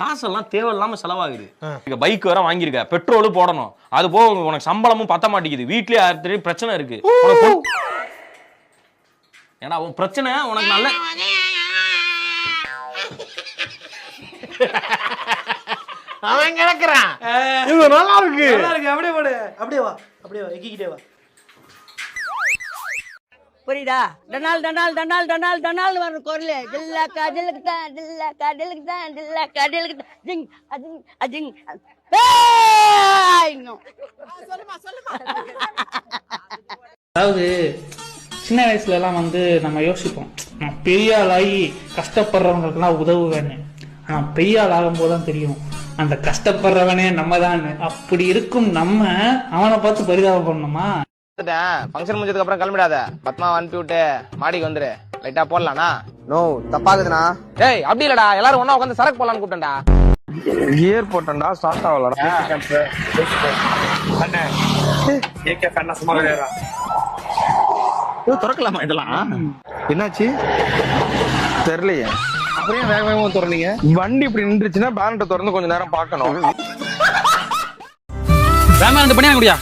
காசெல்லாம் தேவையில்லாம செலவாகுது. பைக் வேற வாங்கியிருக்க, பெட்ரோலும் போடணும், அது போக உனக்கு சம்பளமும் பத்த மாட்டேங்குது, வீட்லயே ஆறு பிரச்சனை இருக்கு. ஏன்னா உன் பிரச்சனை உனக்கு நல்ல அவன் கிடக்குறான். இது நல்லா இருக்கு, நல்லா இருக்கு. அப்படியே போடு, அப்படியே வா, அப்படியே வா, எக்கிக்கிட்டே வா. புரியுதா? டனால் டனால் டனால் டனால் டனால் வர குரல் தில்லா காதலுக்கு தான் தில்லா காதலுக்கு தான் தில்லா காதலுக்கு தான் ஜிங் அஜிங் அஜிங். அதாவது சின்ன வயசுல எல்லாம் நம்ம யோசிப்போம், நான் பெரிய ஆளாகி கஷ்டப்படுறவங்களுக்கெல்லாம் உதவுவேன்னு. ஆனா பெரிய ஆள் ஆகும் போதுதான் தெரியும் அந்த கஷ்டப்படுறவனே நம்ம தான். அப்படி இருக்கும் நம்ம அவனை பார்த்து பரிதாபம் பண்ணணுமா? ஃபங்க்ஷன் முடிஞ்சதுக்கு அப்புறம் கிளம்பிடாத, பத்மா அனுப்பி விட்டு மாடிக்கு வந்துரு, லைட்டா போடலாம்னா. நோ தப்பாகுதுண்ணா. டேய் அப்படி இல்லடா, எல்லாரும் ஒண்ணா உட்காந்து சரக்கு போடலான்னு கூப்பிட்டேன்டா. Gear போட்டேன்டா, start ஆகலடா. அண்ணே ஏகே ஃபேன் சும்மா விளையாடா. திறக்கலாமா இதெல்லாம்? என்னாச்சு தெரியலையே. அப்படியே வேக வேகமா திறந்தீங்க. வண்டி இப்படி நின்றுச்சுன்னா பேனட்டை திறந்து கொஞ்ச நேரம் பார்க்கணும். வேமா 2 பண்ணி முடியா